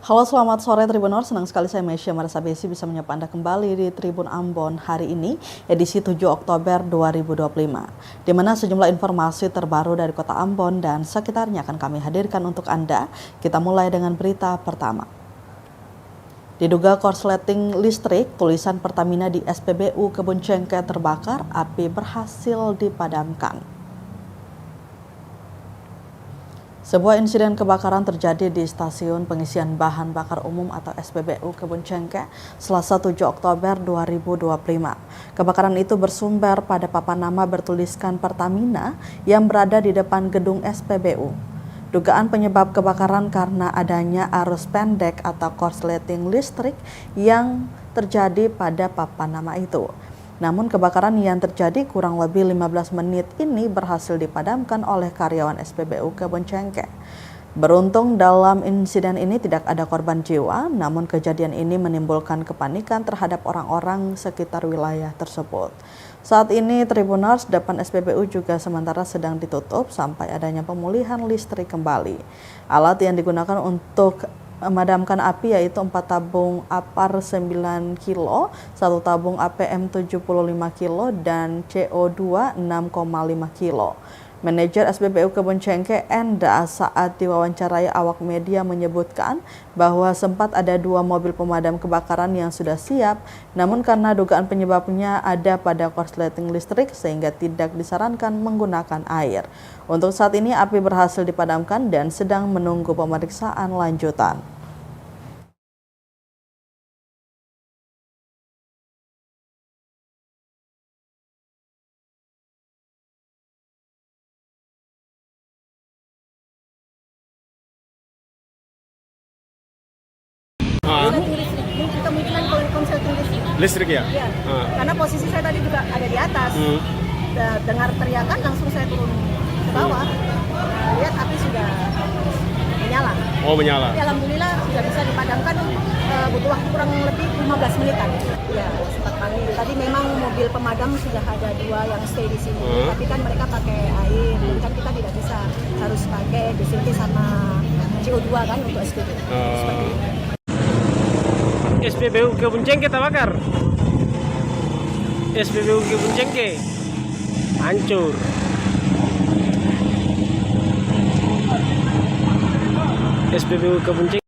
Halo, selamat sore Tribuners. Senang sekali saya Mesya Marasabesi bisa menyapa Anda kembali di Tribun Ambon hari ini, edisi 7 Oktober 2025. Di mana sejumlah informasi terbaru dari Kota Ambon dan sekitarnya akan kami hadirkan untuk Anda. Kita mulai dengan berita pertama. Diduga korsleting listrik, tulisan Pertamina di SPBU Kebun Cengkeh terbakar, api berhasil dipadamkan. Sebuah insiden kebakaran terjadi di stasiun pengisian bahan bakar umum atau SPBU Kebun Cengkeh Selasa 7 Oktober 2025. Kebakaran itu bersumber pada papan nama bertuliskan Pertamina yang berada di depan gedung SPBU. Dugaan penyebab kebakaran karena adanya arus pendek atau korsleting listrik yang terjadi pada papan nama itu. Namun kebakaran yang terjadi kurang lebih 15 menit ini berhasil dipadamkan oleh karyawan SPBU Kebun Cengkeh. Beruntung dalam insiden ini tidak ada korban jiwa, namun kejadian ini menimbulkan kepanikan terhadap orang-orang sekitar wilayah tersebut. Saat ini Tribuners depan SPBU juga sementara sedang ditutup sampai adanya pemulihan listrik kembali. Alat yang digunakan untuk memadamkan api yaitu 4 tabung APAR 9 kilo, 1 tabung APM 75 kilo, dan CO2 6,5 kilo. Manajer SPBU Kebun Cengkeh Enda saat diwawancarai awak media menyebutkan bahwa sempat ada 2 mobil pemadam kebakaran yang sudah siap, namun karena dugaan penyebabnya ada pada korsleting listrik sehingga tidak disarankan menggunakan air. Untuk saat ini api berhasil dipadamkan dan sedang menunggu pemeriksaan lanjutan. Kemungkinan kalau konsleting listrik ya? Ya. Karena posisi saya tadi juga ada di atas. Dengar teriakan langsung saya turun ke bawah. Lihat api sudah menyala. Oh, menyala. Tapi alhamdulillah sudah bisa dipadamkan, butuh waktu kurang lebih 15 menitan. Ya, sempat panggil. Tadi memang mobil pemadam sudah ada 2 yang stay di sini. Tapi kan mereka pakai air, jadi kan kita tidak bisa, harus pakai disinfektan sama CO2 kan untuk SPBU. Seperti itu. SPBU Kebun Cengkeh terbakar. SPBU Kebun Cengkeh hancur. SPBU Kebun Cengkeh.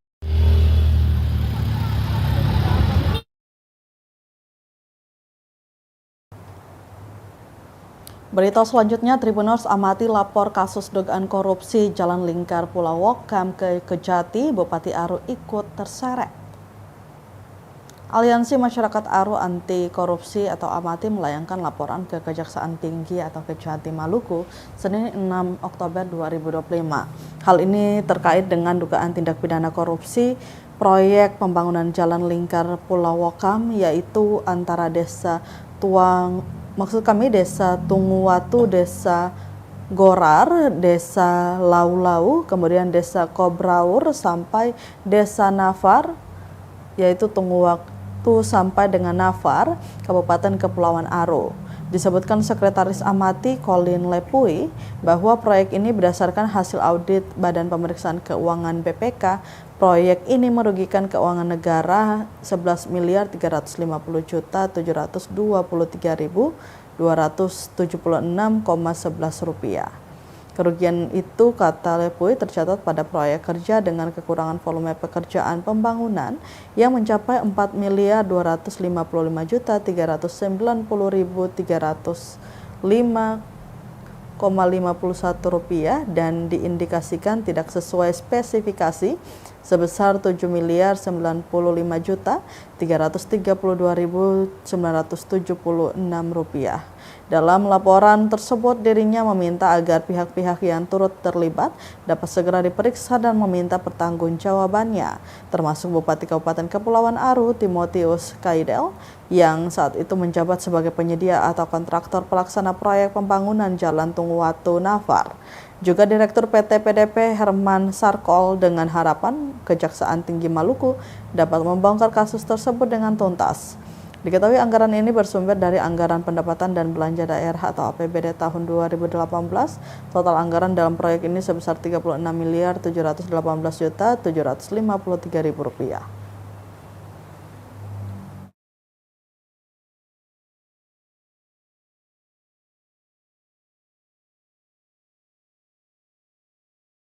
Berita selanjutnya, Tribuners amati lapor kasus dugaan korupsi Jalan Lingkar Pulau Wokam ke Kejati, Bupati Aru ikut terseret. Aliansi Masyarakat Aru Anti Korupsi atau AMATI melayangkan laporan ke Kejaksaan Tinggi atau Kejati Maluku Senin 6 Oktober 2025. Hal ini terkait dengan dugaan tindak pidana korupsi proyek pembangunan Jalan Lingkar Pulau Wokam, yaitu antara Desa Desa Tunguwatu, Desa Gorar, Desa Lau-Lau, kemudian Desa Kobraur sampai Desa Nafar, yaitu Tunguwatu sampai dengan Nafar, Kabupaten Kepulauan Aru. Disebutkan Sekretaris AMATI Colin Lepui bahwa proyek ini berdasarkan hasil audit Badan Pemeriksaan Keuangan BPK. Proyek ini merugikan keuangan negara 11.353.276,11 rupiah. Kerugian itu, kata Lepui, tercatat pada proyek kerja dengan kekurangan volume pekerjaan pembangunan yang mencapai 4.255.309.305,51 rupiah dan diindikasikan tidak sesuai spesifikasi sebesar 7.952.332.976 rupiah. Dalam laporan tersebut, dirinya meminta agar pihak-pihak yang turut terlibat dapat segera diperiksa dan meminta pertanggungjawabannya, termasuk Bupati Kabupaten Kepulauan Aru Timotius Kaidel yang saat itu menjabat sebagai penyedia atau kontraktor pelaksana proyek pembangunan Jalan Tunguwatu Nafar. Juga Direktur PT PDP Herman Sarkol dengan harapan Kejaksaan Tinggi Maluku dapat membongkar kasus tersebut dengan tuntas. Diketahui anggaran ini bersumber dari Anggaran Pendapatan dan Belanja Daerah atau APBD tahun 2018. Total anggaran dalam proyek ini sebesar Rp36.718.753.000.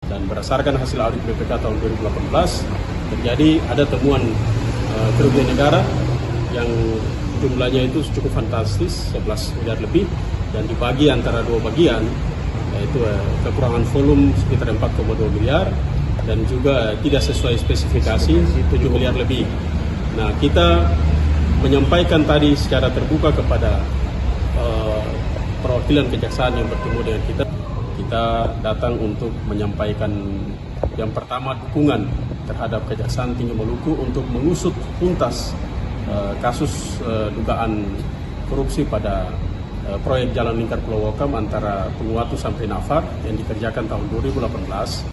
Dan berdasarkan hasil audit BPK tahun 2018 terjadi ada temuan kerugian negara yang jumlahnya itu cukup fantastis, 11 miliar lebih, dan dibagi antara dua bagian, yaitu kekurangan volume sekitar 4,2 miliar dan juga tidak sesuai spesifikasi 7 miliar lebih. Nah, kita menyampaikan tadi secara terbuka kepada perwakilan kejaksaan yang bertemu dengan kita. Kita datang untuk menyampaikan yang pertama dukungan terhadap Kejaksaan Tinggi Maluku untuk mengusut tuntas kasus dugaan korupsi pada proyek Jalan Lingkar Pulau Wakam antara Penguatu sampai Nafar yang dikerjakan tahun 2018.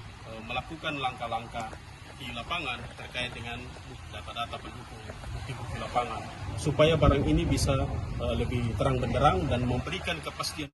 Melakukan langkah-langkah di lapangan terkait dengan data-data pendukung bukti-bukti lapangan supaya barang ini bisa lebih terang benderang dan memberikan kepastian.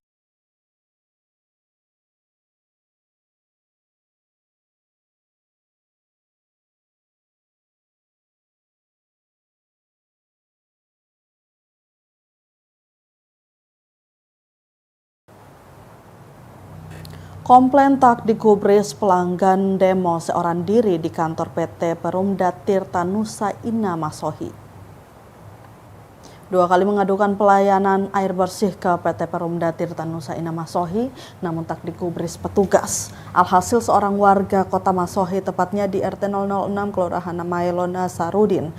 Komplain tak digubris pelanggan demo seorang diri di kantor PT Perumda Tirta Nusa Ina Masohi. 2 kali mengadukan pelayanan air bersih ke PT Perumda Tirta Nusa Ina Masohi, namun tak digubris petugas. Alhasil seorang warga kota Masohi, tepatnya di RT 006 Kelurahan Maelo Nasarudin,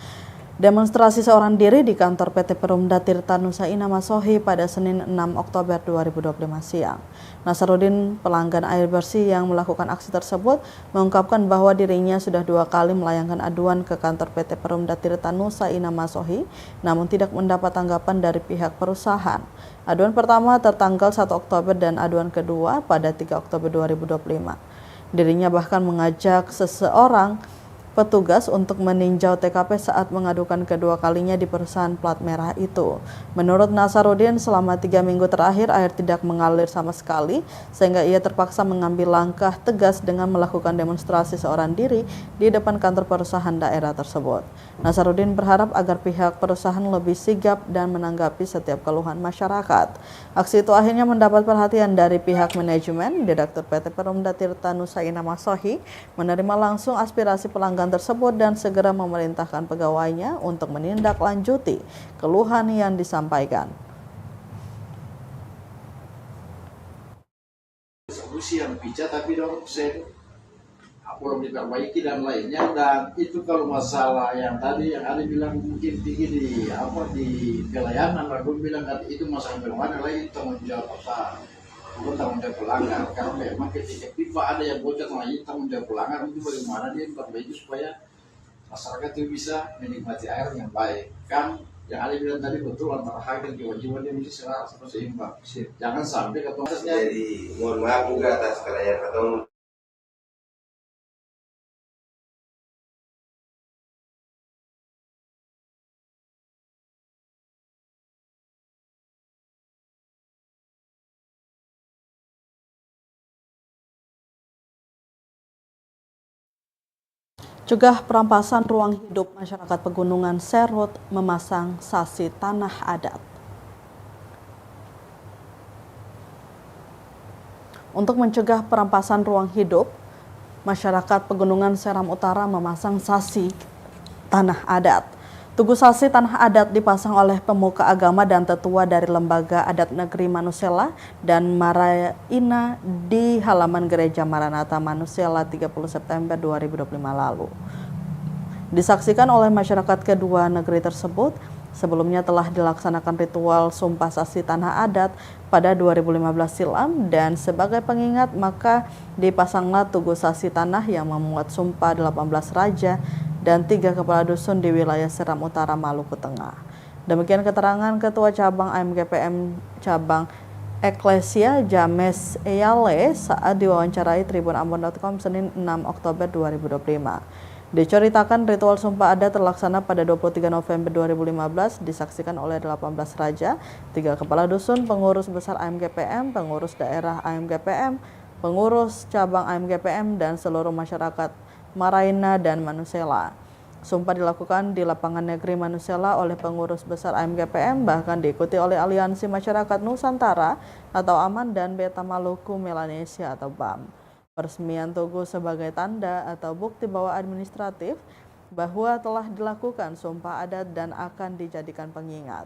demonstrasi seorang diri di kantor PT Perumda Tirta Nusa Ina Masohi pada Senin 6 Oktober 2025 siang. Nasarudin, pelanggan air bersih yang melakukan aksi tersebut, mengungkapkan bahwa dirinya sudah 2 kali melayangkan aduan ke kantor PT Perumda Tirta Nusa Ina Masohi, namun tidak mendapat tanggapan dari pihak perusahaan. Aduan pertama tertanggal 1 Oktober dan aduan kedua pada 3 Oktober 2025. Dirinya bahkan mengajak seseorang petugas untuk meninjau TKP saat mengadukan kedua kalinya di perusahaan plat merah itu. Menurut Nasarudin, selama 3 minggu terakhir air tidak mengalir sama sekali, sehingga ia terpaksa mengambil langkah tegas dengan melakukan demonstrasi seorang diri di depan kantor perusahaan daerah tersebut. Nasarudin berharap agar pihak perusahaan lebih sigap dan menanggapi setiap keluhan masyarakat. Aksi itu akhirnya mendapat perhatian dari pihak manajemen. Direktur PT Perumda Tirta Nusa Ina Masohi menerima langsung aspirasi pelanggan tersebut dan segera memerintahkan pegawainya untuk menindaklanjuti keluhan yang disampaikan. Solusi yang bijak tapi dong belum diperbaiki dan lainnya, dan itu kalau masalah yang tadi yang ada bilang mungkin tinggi di pelayanan, aku bilang itu masalah bagaimana lagi tanggung jawab apa, bukan tanggung jawab pelanggan. Karena memang ketika pipa ada yang bocor lagi tanggung jawab pelanggan, itu bagaimana dia memperbaiki supaya masyarakat itu bisa menikmati air yang baik. Kan yang ada bilang tadi betul, antara hak dan kewajiban dia mesti selaras atau seimbang. Jangan sampai ketontasnya. Jadi mohon maaf juga atas kelayan ketemu. Cegah perampasan ruang hidup masyarakat Pegunungan Serut memasang sasi tanah adat. Untuk mencegah perampasan ruang hidup, masyarakat Pegunungan Seram Utara memasang sasi tanah adat. Tugu sasi tanah adat dipasang oleh pemuka agama dan tetua dari Lembaga Adat Negeri Manusela dan Maraina di halaman Gereja Maranatha Manusela 30 September 2025 lalu. Disaksikan oleh masyarakat kedua negeri tersebut, sebelumnya telah dilaksanakan ritual sumpah sasi tanah adat pada 2015 silam, dan sebagai pengingat maka dipasanglah tugu sasi tanah yang memuat sumpah 18 raja dan 3 kepala dusun di wilayah Seram Utara, Maluku Tengah. Demikian keterangan Ketua Cabang AMGPM Cabang Eklesia James Eyale saat diwawancarai Tribun Ambon.com Senin 6 Oktober 2025. Diceritakan ritual sumpah adat terlaksana pada 23 November 2015 disaksikan oleh 18 raja, 3 kepala dusun, pengurus besar AMGPM, pengurus daerah AMGPM, pengurus cabang AMGPM, dan seluruh masyarakat Maraina dan Manusela. Sumpah dilakukan di lapangan negeri Manusela oleh pengurus besar AMGPM, bahkan diikuti oleh Aliansi Masyarakat Nusantara atau AMAN dan Beta Maluku Melanesia atau BAM. Peresmian tugu sebagai tanda atau bukti bahwa administratif bahwa telah dilakukan sumpah adat dan akan dijadikan pengingat.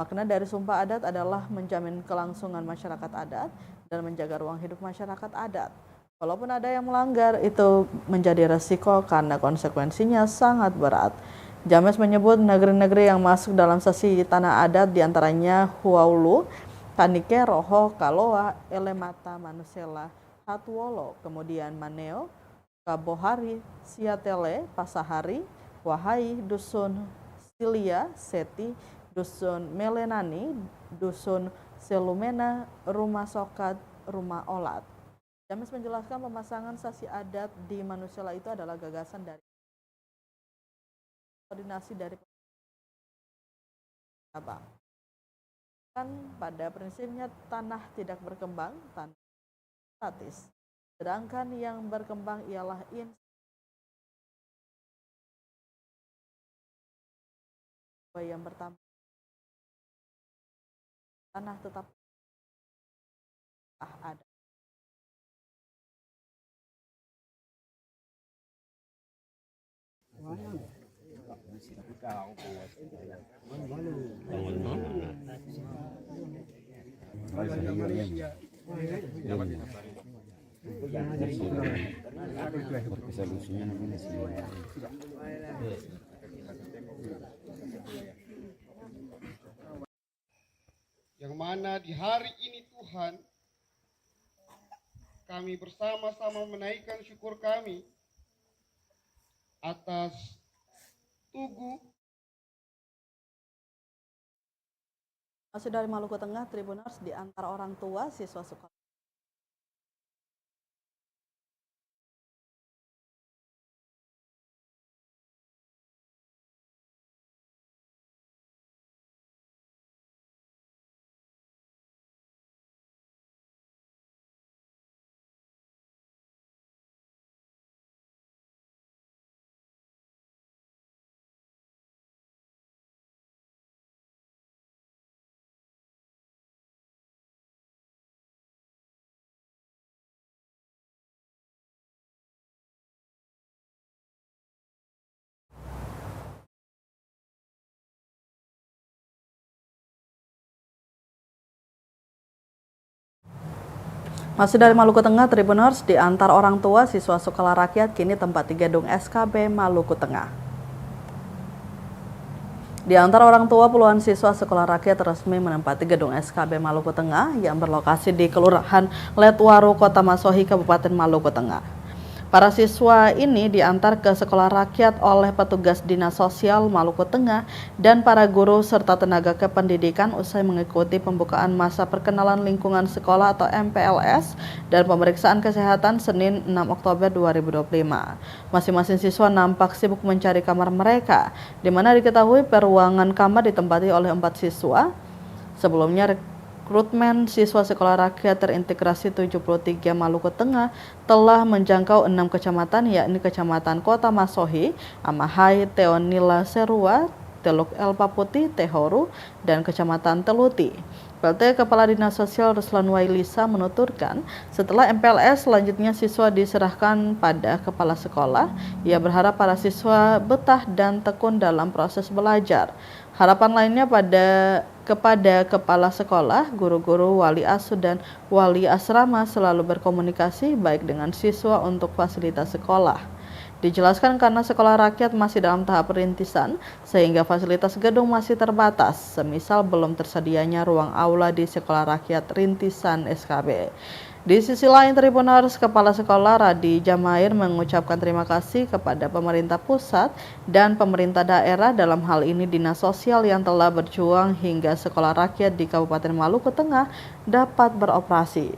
Makna dari sumpah adat adalah menjamin kelangsungan masyarakat adat dan menjaga ruang hidup masyarakat adat. Walaupun ada yang melanggar, itu menjadi resiko karena konsekuensinya sangat berat. James menyebut negeri-negeri yang masuk dalam sesi tanah adat diantaranya Huaulu, Tanike, Roho, Kaloa, Elemata, Manusela, Hatuolo, kemudian Maneo, Kabohari, Siatele, Pasahari, Wahai, Dusun Silia, Seti, Dusun Melenani, Dusun Selumena, Rumah Sokat, Rumah Olat. James menjelaskan pemasangan sasi adat di Manusela itu adalah gagasan dari koordinasi dari Abang. Kan pada prinsipnya tanah tidak berkembang, tanah statis. Sedangkan yang berkembang ialah yang pertama, tanah tetap ada. Yang mana di hari ini Tuhan, kami bersama-sama menaikkan syukur kami atas tugu. Masih dari Maluku Tengah, Tribuners di antara orang tua siswa sekolah. Masih dari Maluku Tengah, Tribuners di antar orang tua siswa sekolah rakyat kini tempati gedung SKB Maluku Tengah. Di antara orang tua puluhan siswa sekolah rakyat resmi menempati gedung SKB Maluku Tengah yang berlokasi di Kelurahan Letwaru, Kota Masohi, Kabupaten Maluku Tengah. Para siswa ini diantar ke sekolah rakyat oleh petugas Dinas Sosial Maluku Tengah dan para guru serta tenaga kependidikan usai mengikuti pembukaan masa perkenalan lingkungan sekolah atau MPLS dan pemeriksaan kesehatan Senin 6 Oktober 2025. Masing-masing siswa nampak sibuk mencari kamar mereka, di mana diketahui peruangan kamar ditempati oleh 4 siswa. Sebelumnya rekrutmen siswa sekolah rakyat terintegrasi 73 Maluku Tengah telah menjangkau 6 kecamatan, yakni Kecamatan Kota Masohi, Amahai, Teonila Serua, Teluk Elpa Putih, Tehoru, dan Kecamatan Teluti. PLT Kepala Dinas Sosial Ruslan Wailisa menuturkan, setelah MPLS selanjutnya siswa diserahkan pada kepala sekolah. Ia berharap para siswa betah dan tekun dalam proses belajar. Harapan lainnya kepada kepala sekolah, guru-guru, wali asuh, dan wali asrama selalu berkomunikasi baik dengan siswa untuk fasilitas sekolah. Dijelaskan karena sekolah rakyat masih dalam tahap perintisan, sehingga fasilitas gedung masih terbatas, semisal belum tersedianya ruang aula di sekolah rakyat rintisan SKB. Di sisi lain, Tribuners, Kepala Sekolah Radi Jamair mengucapkan terima kasih kepada pemerintah pusat dan pemerintah daerah, dalam hal ini Dinas Sosial yang telah berjuang hingga sekolah rakyat di Kabupaten Maluku Tengah dapat beroperasi.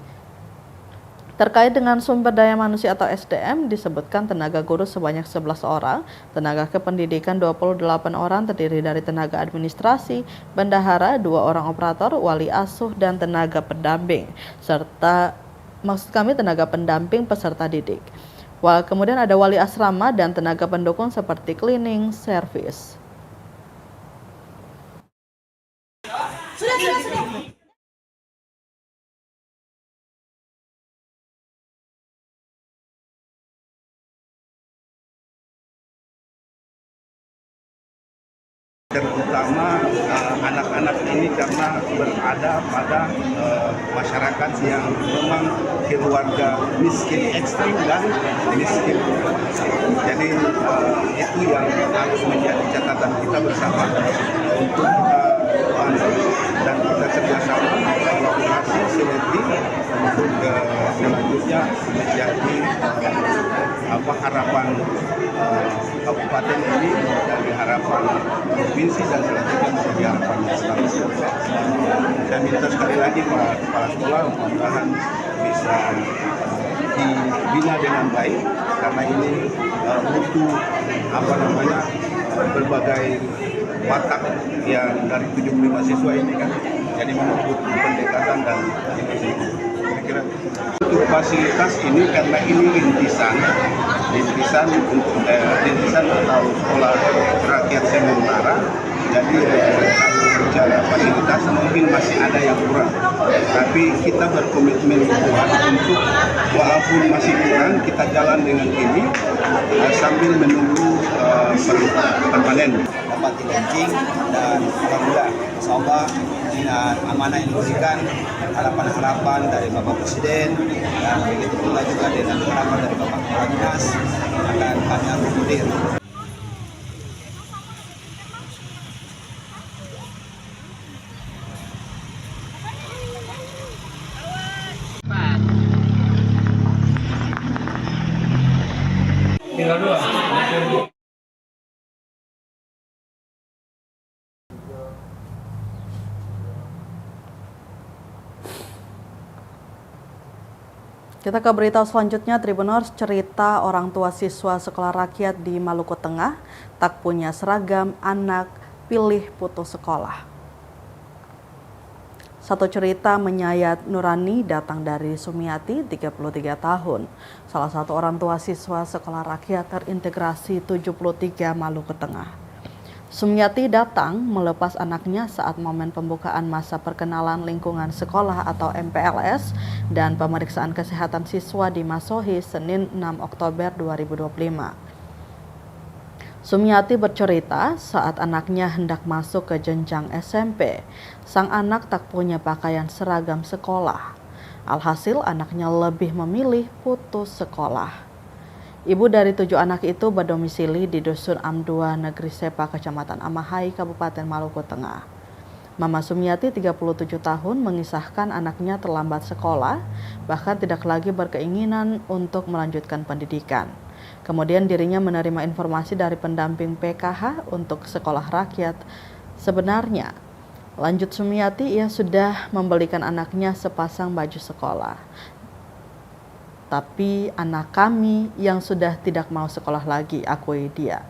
Terkait dengan sumber daya manusia atau SDM, disebutkan tenaga guru sebanyak 11 orang, tenaga kependidikan 28 orang terdiri dari tenaga administrasi, bendahara, 2 orang operator, wali asuh, dan tenaga pendamping, serta tenaga pendamping peserta didik. Kemudian ada wali asrama dan tenaga pendukung seperti cleaning service. Terutama anak-anak ini karena berada pada masyarakat yang memang keluarga miskin ekstrim dan miskin. Jadi itu yang harus menjadi catatan kita bersama untuk kita bantu dan kita kerjasama kolaborasi sinergi untuk selanjutnya menjadi harapan kabupaten ini dari harapan provinsi dan selanjutnya menjadi harapan nasional. Saya minta sekali lagi Pak Kepala Sekolah mudah-mudahan bisa dibina dengan baik karena ini butuh berbagai watak yang dari 75 siswa ini kan, jadi membutuhkan pendekatan dan ini kira-kira untuk fasilitas ini karena ini rintisan untuk rintisan atau sekolah rakyat sementara, jadi bicara fasilitas mungkin masih ada yang kurang, tapi kita berkomitmen kuat untuk walaupun masih kurang kita jalan dengan ini sambil menunggu permanen. Dapat dilaunching dan alhamdulillah insyaallah dengan amanah yang diberikan, harapan-harapan dari Bapak Presiden dan begitu pula juga dengan harapan dari Bapak Kepala Dinas akan kami akomodir. Tinggal 2. Kita ke berita selanjutnya, Tribuners. Cerita orang tua siswa sekolah rakyat di Maluku Tengah tak punya seragam, anak pilih putus sekolah. Satu cerita menyayat nurani datang dari Sumiati, 33 tahun. Salah satu orang tua siswa sekolah rakyat terintegrasi 73 Maluku Tengah. Sumiati datang melepas anaknya saat momen pembukaan masa perkenalan lingkungan sekolah atau MPLS dan pemeriksaan kesehatan siswa di Masohi Senin 6 Oktober 2025. Sumiati bercerita saat anaknya hendak masuk ke jenjang SMP, sang anak tak punya pakaian seragam sekolah. Alhasil anaknya lebih memilih putus sekolah. Ibu dari 7 anak itu berdomisili di Dusun Am2 Negeri Sepa, Kecamatan Amahai, Kabupaten Maluku Tengah. Mama Sumiati, 37 tahun, mengisahkan anaknya terlambat sekolah, bahkan tidak lagi berkeinginan untuk melanjutkan pendidikan. Kemudian dirinya menerima informasi dari pendamping PKH untuk sekolah rakyat. Sebenarnya, lanjut Sumiati, ia sudah membelikan anaknya sepasang baju sekolah. Tapi anak kami yang sudah tidak mau sekolah lagi, akui dia.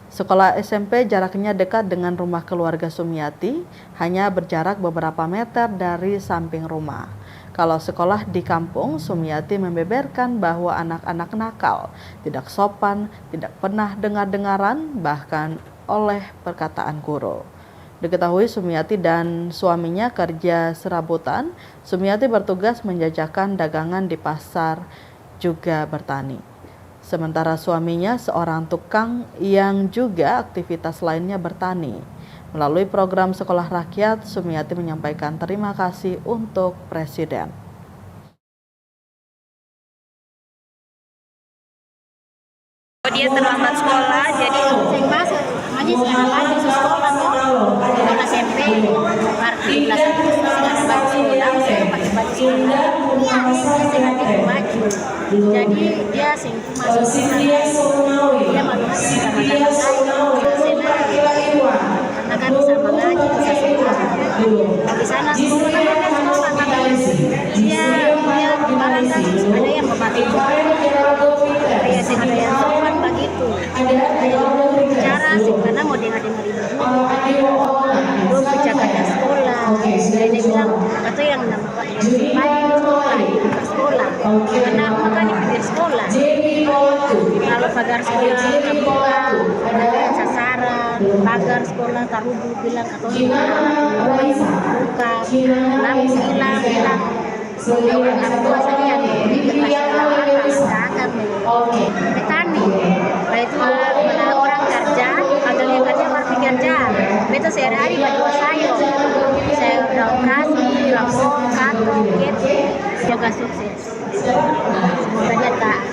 Sekolah SMP jaraknya dekat dengan rumah keluarga Sumiati, hanya berjarak beberapa meter dari samping rumah. Kalau sekolah di kampung, Sumiati membeberkan bahwa anak-anak nakal, tidak sopan, tidak pernah dengar-dengaran, bahkan oleh perkataan guru. Diketahui Sumiati dan suaminya kerja serabutan. Sumiati bertugas menjajakan dagangan di pasar, juga bertani. Sementara suaminya seorang tukang yang juga aktivitas lainnya bertani. Melalui program sekolah rakyat, Sumiati menyampaikan terima kasih untuk Presiden. Dia terlambat sekolah, jadi SMP, arti kelas jadi dia singgung masuk dia malu karena kan bisa mengaji, bisa sekolah di sana sekolah dia barang kan ada Atau yang namanya di sekolah, karena aku kan di pinggir sekolah. Kalau pagar sekolah terbuka, ada sasaran, pagar sekolah taruh bilang atau buka, lampu hilang. Aku saja yang petani, itu mana orang kerja, atau yang kerja orang kerja. Itu sehari-hari baju sayur daun nasi, lapor, kato, gitu. Jaga sukses. Semoga nyata.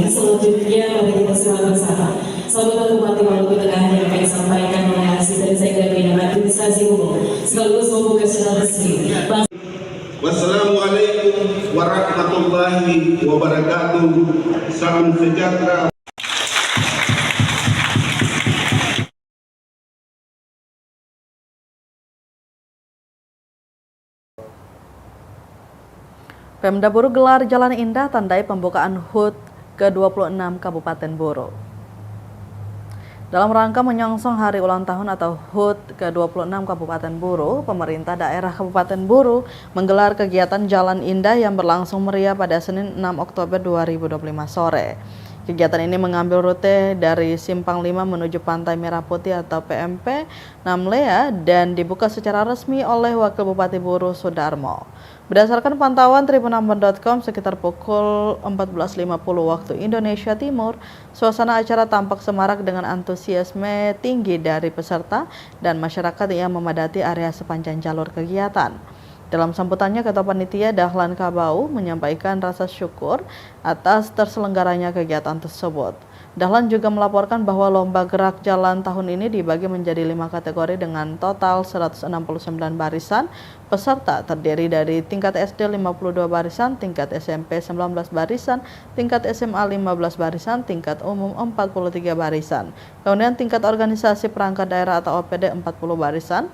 Selanjutnya mari kita simak bersama. Sahabat Bupati Maluku Tengah yang akan disampaikan oleh hasil dari Sekda Bidang Administrasi Umum sekaligus membuka secara resmi. Wassalamualaikum warahmatullahi wabarakatuh. Salam sejahtera. Pemda Buru gelar Jalan Indah tandai pembukaan HUT ke-26 Kabupaten Buru. Dalam rangka menyongsong hari ulang tahun atau HUT ke-26 Kabupaten Buru, pemerintah daerah Kabupaten Buru menggelar kegiatan Jalan Indah yang berlangsung meriah pada Senin 6 Oktober 2025 sore. Kegiatan ini mengambil rute dari Simpang 5 menuju Pantai Merah Putih atau PMP Namlea dan dibuka secara resmi oleh Wakil Bupati Buru Sudarmo. Berdasarkan pantauan tribunambon.com sekitar pukul 14.50 waktu Indonesia Timur, suasana acara tampak semarak dengan antusiasme tinggi dari peserta dan masyarakat yang memadati area sepanjang jalur kegiatan. Dalam sambutannya, Ketua Panitia Dahlan Kabau menyampaikan rasa syukur atas terselenggaranya kegiatan tersebut. Dahlan juga melaporkan bahwa lomba gerak jalan tahun ini dibagi menjadi 5 kategori dengan total 169 barisan peserta, terdiri dari tingkat SD 52 barisan, tingkat SMP 19 barisan, tingkat SMA 15 barisan, tingkat umum 43 barisan. Kemudian tingkat organisasi perangkat daerah atau OPD 40 barisan.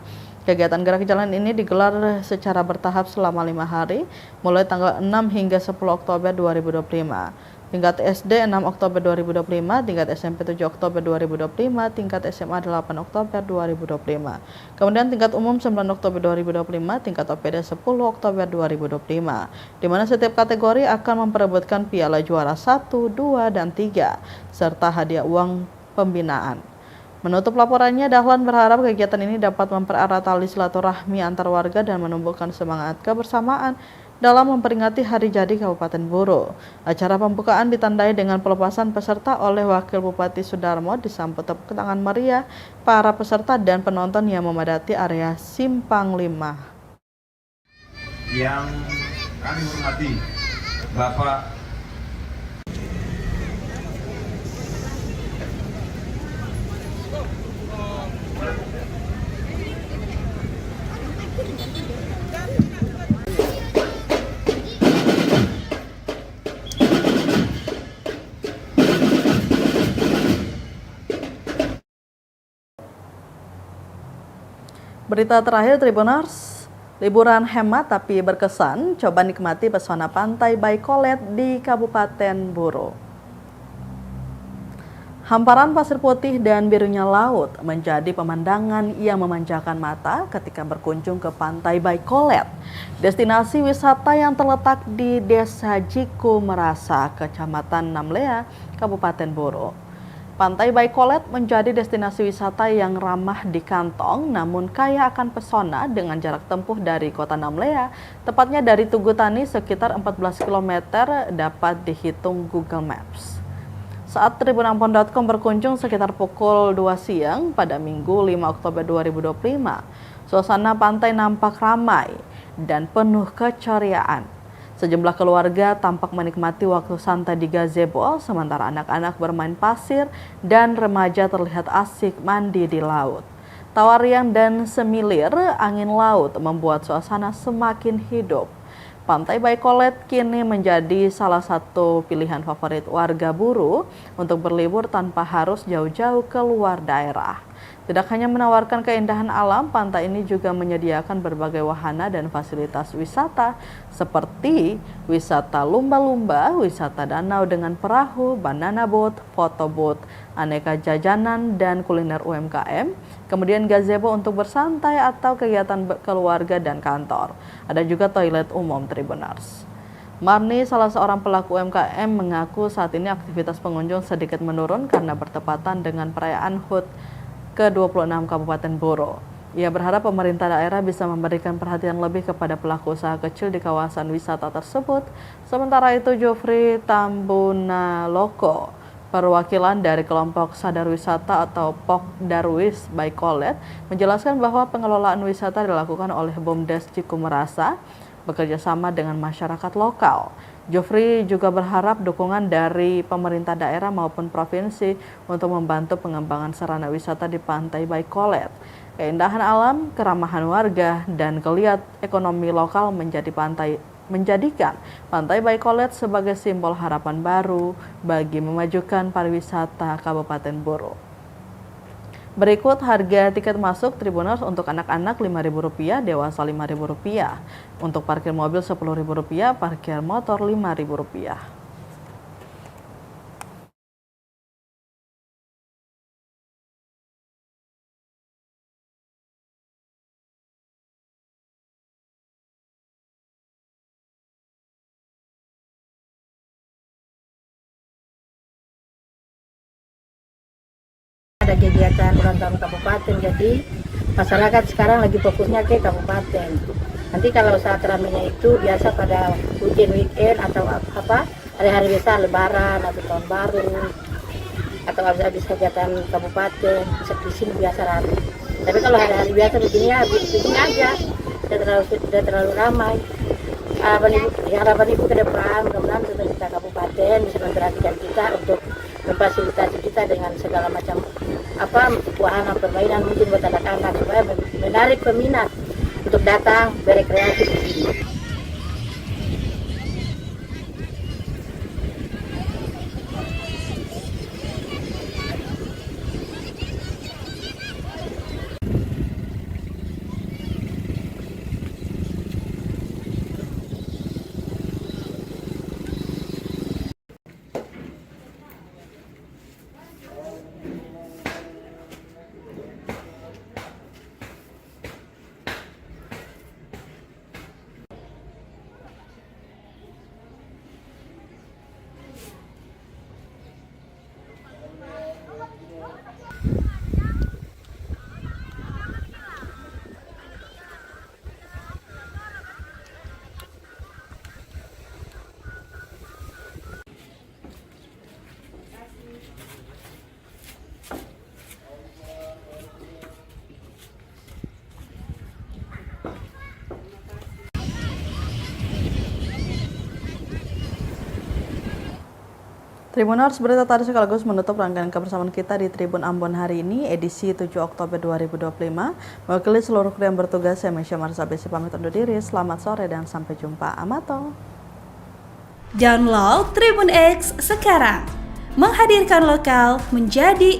Kegiatan gerak jalan ini digelar secara bertahap selama 5 hari, mulai tanggal 6 hingga 10 Oktober 2025. Tingkat SD 6 Oktober 2025, tingkat SMP 7 Oktober 2025, tingkat SMA 8 Oktober 2025. Kemudian tingkat umum 9 Oktober 2025, tingkat OPD 10 Oktober 2025. Di mana setiap kategori akan memperebutkan piala juara 1, 2, dan 3, serta hadiah uang pembinaan. Menutup laporannya, Dahlan berharap kegiatan ini dapat mempererat tali silaturahmi antar warga dan menumbuhkan semangat kebersamaan dalam memperingati Hari Jadi Kabupaten Buru. Acara pembukaan ditandai dengan pelepasan peserta oleh Wakil Bupati Sudarmo, disambut tepuk tangan meriah para peserta dan penonton yang memadati area Simpang 5. Yang kami hormati Bapak Berita terakhir Tribuners, liburan hemat tapi berkesan, coba nikmati pesona pantai Baikolet di Kabupaten Buru. Hamparan pasir putih dan birunya laut menjadi pemandangan yang memanjakan mata ketika berkunjung ke pantai Baikolet, destinasi wisata yang terletak di Desa Jiku Merasa, Kecamatan Namlea, Kabupaten Buru. Pantai Baikolet menjadi destinasi wisata yang ramah di kantong namun kaya akan pesona dengan jarak tempuh dari kota Namlea, tepatnya dari Tugu Tani sekitar 14 km dapat dihitung Google Maps. Saat tribunambon.com berkunjung sekitar pukul 2 siang pada Minggu 5 Oktober 2025, suasana pantai nampak ramai dan penuh keceriaan. Sejumlah keluarga tampak menikmati waktu santai di gazebo, sementara anak-anak bermain pasir dan remaja terlihat asik mandi di laut. Tawa riang dan semilir angin laut membuat suasana semakin hidup. Pantai Baikolet kini menjadi salah satu pilihan favorit warga Buru untuk berlibur tanpa harus jauh-jauh keluar daerah. Tidak hanya menawarkan keindahan alam, pantai ini juga menyediakan berbagai wahana dan fasilitas wisata seperti wisata lumba-lumba, wisata danau dengan perahu, banana boat, photo boat, aneka jajanan dan kuliner UMKM, kemudian gazebo untuk bersantai atau kegiatan keluarga dan kantor. Ada juga toilet umum Tribuners. Marni, salah seorang pelaku UMKM, mengaku saat ini aktivitas pengunjung sedikit menurun karena bertepatan dengan perayaan HUT ke-26 Kabupaten Buro. Ia berharap pemerintah daerah bisa memberikan perhatian lebih kepada pelaku usaha kecil di kawasan wisata tersebut. Sementara itu, Jofri Tambunaloko, perwakilan dari kelompok Sadar Wisata atau POK Darwis by Kolet, menjelaskan bahwa pengelolaan wisata dilakukan oleh BUMDes Cikumerasa bekerja sama dengan masyarakat lokal. Jofri juga berharap dukungan dari pemerintah daerah maupun provinsi untuk membantu pengembangan sarana wisata di Pantai Baikolet. Keindahan alam, keramahan warga, dan geliat ekonomi lokal menjadikan Pantai Baikolet sebagai simbol harapan baru bagi memajukan pariwisata Kabupaten Buro. Berikut harga tiket masuk Tribuners untuk anak-anak Rp5.000, dewasa Rp5.000. Untuk parkir mobil Rp10.000, parkir motor Rp5.000. Ada kegiatan ulang tahun kabupaten, jadi masyarakat sekarang lagi fokusnya ke kabupaten. Nanti kalau saat ramenya itu biasa pada weekend atau hari-hari besar, lebaran atau tahun baru atau habis kegiatan kabupaten, di sini biasa ramai. Tapi kalau hari-hari biasa begini aja, tidak terlalu ramai. Harapan ibu ke depan, mudah-mudahan pemerintah kabupaten bisa memperhatikan kita untuk memfasilitasi kita dengan segala macam wahana permainan mungkin buat anak-anak supaya menarik peminat untuk datang berekreasi di sini. Tribuners, berita tadi sekaligus menutup rangkaian kebersamaan kita di Tribun Ambon hari ini, edisi 7 Oktober 2025. Mewakili seluruh kru yang bertugas, saya Mesya Marsabesi pamit undur diri. Selamat sore dan sampai jumpa. Amato. Download Tribun X sekarang. Menghadirkan lokal menjadi